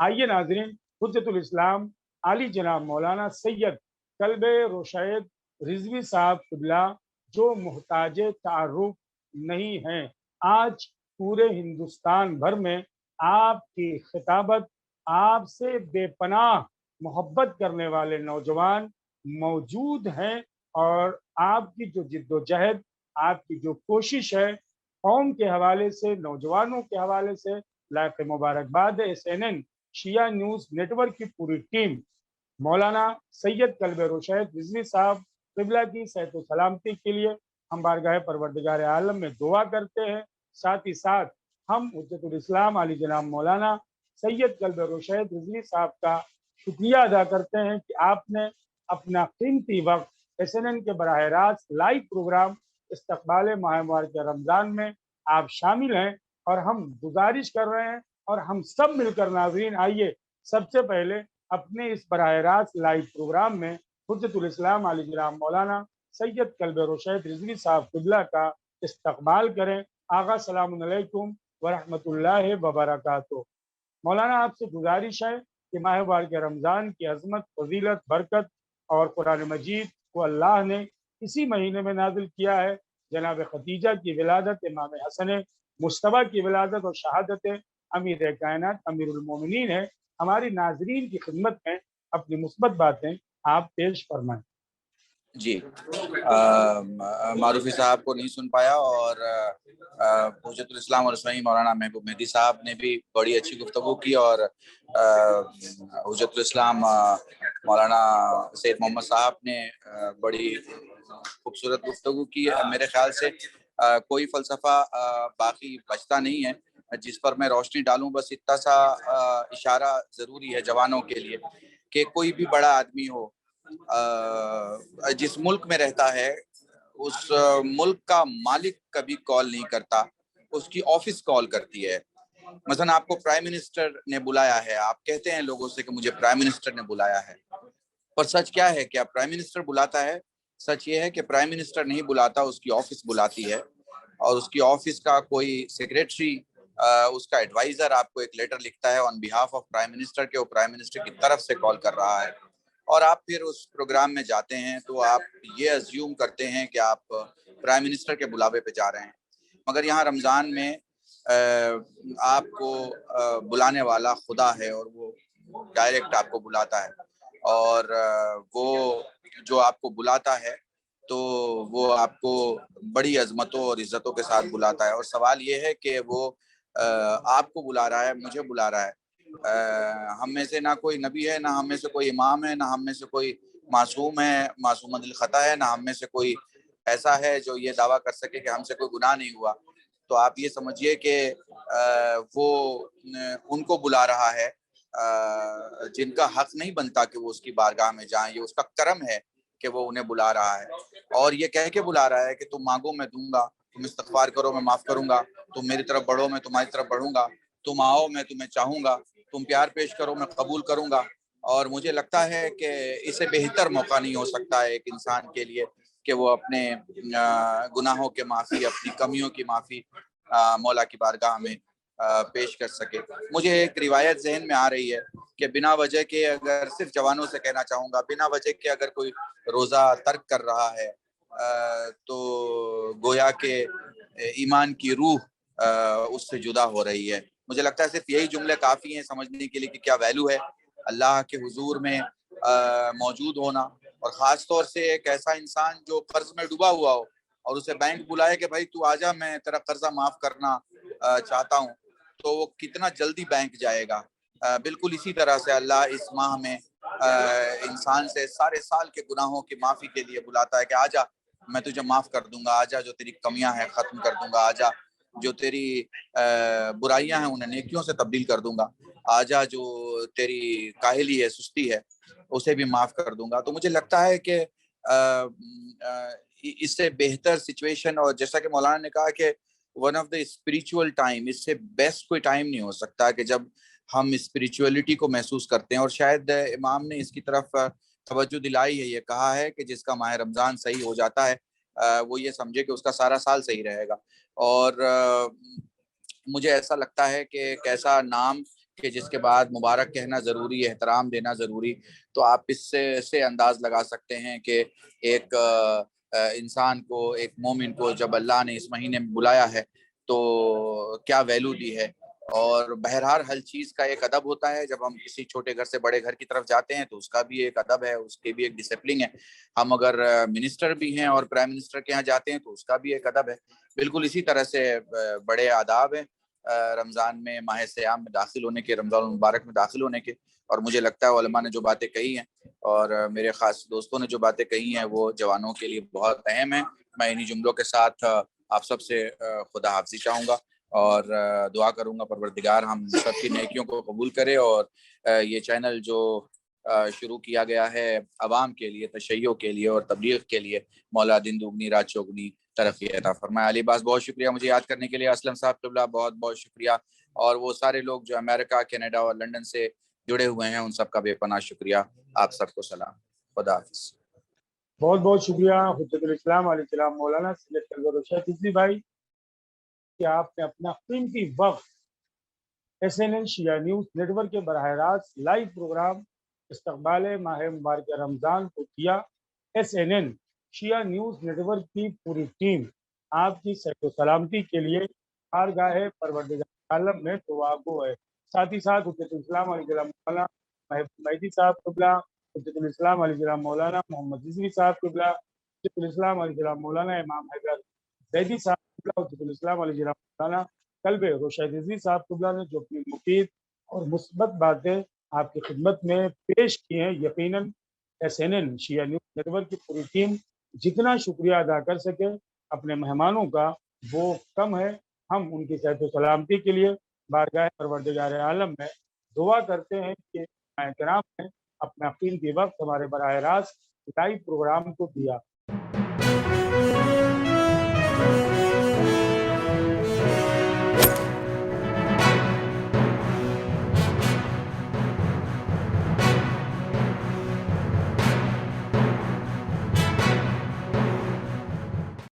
آئیے ناظرین، حجت الاسلام علی جناب مولانا سید کلب روشید رضوی صاحب قبلہ جو محتاج تعارف نہیں ہیں، آج پورے ہندوستان بھر میں آپ کی خطابت، آپ سے بے پناہ محبت کرنے والے نوجوان موجود ہیں، اور آپ کی جو جد و جہد، آپ کی جو کوشش ہے قوم کے حوالے سے، نوجوانوں کے حوالے سے، لائق مبارکباد ہے۔ SNN شیعہ نیوز نیٹ ورک کی پوری ٹیم مولانا سید کلب روشید رضوی صاحب قبلہ کی صحت و سلامتی کے لیے ہم بارگاہ پروردگار عالم میں دعا کرتے ہیں۔ ساتھ ہی ساتھ ہم حجت الاسلام علی جناب مولانا سید کلب روشید رضوی صاحب کا شکریہ ادا کرتے ہیں کہ آپ نے اپنا قیمتی وقت SNN کے براہ راست لائیو پروگرام استقبال ماہ مبارک رمضان میں آپ شامل ہیں، اور ہم گزارش کر رہے ہیں اور ہم سب مل کر ناظرین آئیے سب سے پہلے اپنے اس براہ راست لائیو پروگرام میں حجت الاسلام علی جناب مولانا سید کلب روشید رضوی صاحب قبلہ کا استقبال کریں۔ آغا السلام علیکم ورحمۃ اللہ وبرکاتہ۔ مولانا آپ سے گزارش ہے کہ ماہ مبارک رمضان کی عظمت، فضیلت، برکت اور قرآن مجید کو اللہ نے اسی مہینے میں نازل کیا ہے۔ جناب خدیجہ کی ولادت، امام حسن مصطفیٰ کی ولادت اور شہادت امیر کائنات امیر المومنین ہے۔ ہماری ناظرین کی خدمت میں اپنی مثبت باتیں آپ پیش فرمائیں۔ جی، معروفی صاحب کو نہیں سن پایا، اور حجت الاسلام اور اسلامی مولانا محبوب مہدی صاحب نے بھی بڑی اچھی گفتگو کی، اور حجت الاسلام مولانا سید محمد صاحب نے بڑی خوبصورت گفتگو کی۔ میرے خیال سے کوئی فلسفہ باقی بچتا نہیں ہے جس پر میں روشنی ڈالوں۔ بس اتنا سا اشارہ ضروری ہے جوانوں کے لیے کہ کوئی بھی بڑا آدمی ہو، جس ملک میں رہتا ہے اس ملک کا مالک کبھی کال نہیں کرتا، اس کی آفس کال کرتی ہے۔ مثلا آپ کو پرائم منسٹر نے بلایا ہے، آپ کہتے ہیں لوگوں سے کہ مجھے پرائم منسٹر نے بلایا ہے، پر سچ کیا ہے؟ کیا پرائم منسٹر بلاتا ہے؟ سچ یہ ہے کہ پرائم منسٹر نہیں بلاتا، اس کی آفس بلاتی ہے، اور اس کی آفس کا کوئی سیکریٹری، اس کا ایڈوائزر آپ کو ایک لیٹر لکھتا ہے آن بیہاف آف پرائم منسٹر کہ وہ پرائم منسٹر کی طرف سے کال کر رہا ہے، اور آپ پھر اس پروگرام میں جاتے ہیں تو آپ یہ ازیوم کرتے ہیں کہ آپ پرائم منسٹر کے بلاوے پہ جا رہے ہیں۔ مگر یہاں رمضان میں آپ کو بلانے والا خدا ہے، اور وہ ڈائریکٹ آپ کو بلاتا ہے، اور وہ جو آپ کو بلاتا ہے تو وہ آپ کو بڑی عظمتوں اور عزتوں کے ساتھ بلاتا ہے۔ اور سوال یہ ہے کہ وہ آپ کو بلا رہا ہے، مجھے بلا رہا ہے۔ ہم میں سے نہ کوئی نبی ہے، نہ ہم میں سے کوئی امام ہے، نہ ہم میں سے کوئی معصوم ہے، معصوم الخطا ہے، نہ ہم میں سے کوئی ایسا ہے جو یہ دعویٰ کر سکے کہ ہم سے کوئی گناہ نہیں ہوا۔ تو آپ یہ سمجھیے کہ وہ ان کو بلا رہا ہے جن کا حق نہیں بنتا کہ وہ اس کی بارگاہ میں جائیں، یہ اس کا کرم ہے کہ وہ انہیں بلا رہا ہے، اور یہ کہہ کے بلا رہا ہے کہ تم مانگو میں دوں گا، تم استغفار کرو میں معاف کروں گا، تم میری طرف بڑھو میں تمہاری طرف بڑھوں گا، تم آؤ میں تمہیں چاہوں گا، تم پیار پیش کرو میں قبول کروں گا۔ اور مجھے لگتا ہے کہ اسے بہتر موقع نہیں ہو سکتا ہے ایک انسان کے لیے کہ وہ اپنے گناہوں کے معافی، اپنی کمیوں کی معافی مولا کی بارگاہ میں پیش کر سکے۔ مجھے ایک روایت ذہن میں آ رہی ہے کہ بنا وجہ کے، اگر صرف جوانوں سے کہنا چاہوں گا، بنا وجہ کے اگر کوئی روزہ ترک کر رہا ہے تو گویا کہ ایمان کی روح اس سے جدا ہو رہی ہے۔ مجھے لگتا ہے صرف یہی جملے کافی ہیں سمجھنے کے لیے کہ کیا ویلیو ہے اللہ کے حضور میں موجود ہونا، اور خاص طور سے ایک ایسا انسان جو قرض میں ڈوبا ہوا ہو اور اسے بینک بلائے کہ بھائی تو آجا میں تیرا قرضہ معاف کرنا چاہتا ہوں، تو وہ کتنا جلدی بینک جائے گا۔ بالکل اسی طرح سے اللہ اس ماہ میں انسان سے سارے سال کے گناہوں کی معافی کے لیے بلاتا ہے کہ آجا میں تجھے معاف کر دوں گا، آجا جو تیری کمیاں ہیں ختم کر دوں گا، آجا جو تیری برائیاں ہیں انہیں نیکیوں سے تبدیل کر دوں گا، آجا جو تیری کاہلی ہے، سستی ہے، اسے بھی معاف کر دوں گا۔ تو مجھے لگتا ہے کہ اس سے بہتر سچویشن، اور جیسا کہ مولانا نے کہا کہ one of the spiritual time, اس سے بیسٹ کوئی ٹائم نہیں ہو سکتا کہ جب ہم اسپریچولیٹی کو محسوس کرتے ہیں۔ اور شاید امام نے اس کی طرف توجہ دلائی ہے، یہ کہا ہے کہ جس کا ماہ رمضان صحیح ہو جاتا ہے وہ یہ سمجھے کہ اس کا سارا سال صحیح رہے گا۔ اور مجھے ایسا لگتا ہے کہ ایک ایسا نام کہ جس کے بعد مبارک کہنا ضروری، احترام دینا ضروری. تو آپ اس سے انداز لگا سکتے ہیں کہ ایک انسان کو، ایک مومن کو جب اللہ نے اس مہینے میں بلایا ہے تو کیا ویلو دی ہے. اور بہرحال ہر چیز کا ایک ادب ہوتا ہے. جب ہم کسی چھوٹے گھر سے بڑے گھر کی طرف جاتے ہیں تو اس کا بھی ایک ادب ہے، اس کی بھی ایک ڈسپلن ہے. ہم اگر منسٹر بھی ہیں اور پرائم منسٹر کے یہاں جاتے ہیں تو اس کا بھی ایک ادب ہے. بالکل اسی طرح سے بڑے آداب ہیں رمضان میں، ماہ سیام میں داخل ہونے کے، رمضان المبارک میں داخل ہونے کے. اور مجھے لگتا ہے علماء نے جو باتیں کہی ہیں اور میرے خاص دوستوں نے جو باتیں کہی ہیں وہ جوانوں کے لیے بہت اہم ہیں. میں انہی جملوں کے ساتھ آپ سب سے خدا حافظی چاہوں گا اور دعا کروں گا پروردگار ہم سب کی نیکیوں کو قبول کرے، اور یہ چینل جو شروع کیا گیا ہے عوام کے لیے، تشیع کے لیے اور تبلیغ کے لیے، مولا دن دگنی رات چوگنی ترقی عطا فرمائے. علی باز بہت شکریہ مجھے یاد کرنے کے لیے. اسلم صاحب قبلہ بہت بہت شکریہ. اور وہ سارے لوگ جو امریکہ، کینیڈا اور لندن سے جڑے ہوئے ہیں ان سب کا بے پناہ شکریہ. آپ سب کو سلام. خدا حافظ. بہت بہت شکریہ حجت الاسلام علیہ السلام مولانا سید طلبہ رشید رضوی بھائی کہ آپ نے اپنا قیمتی وقت SNN شیعہ نیوز نیٹ ورک کے براہ راست لائیو پروگرام استقبال ماہ مبارک رمضان کو کیا. SNN شیعہ نیوز نیٹ ورک کی پوری ٹیم آپ کی صحت و سلامتی کے لیے بارگاہ پروردگار عالم میں دعا گو ہے. ساتھ ہی ساتھ حجت الاسلام علیہ السلام مولانا محبوب مہدی صاحب قبلہ، حجت الاسلام علیہ السلام مولانا محمد رضوی صاحب قبلہ، حجت الاسلام علیہ السلام مولانا امام حیدر زیدی صاحب قبلہ، حجت الاسلام علیہ السلام مولانا قلب روشید رضوی صاحب قبلہ نے جو اپنی مفید اور مثبت باتیں آپ کی خدمت میں پیش کی ہیں، یقیناً SNN شیعہ نیوز نیٹ ورک کی پوری ٹیم جتنا شکریہ ادا کر سکے اپنے مہمانوں کا وہ کم ہے. ہم ان کی صحت و سلامتی کے لیے بارگاہ پروردگار عالم میں دعا کرتے ہیں کہ کرام نے اپنا قیمتی وقت ہمارے براہ راست لائیو پروگرام کو دیا.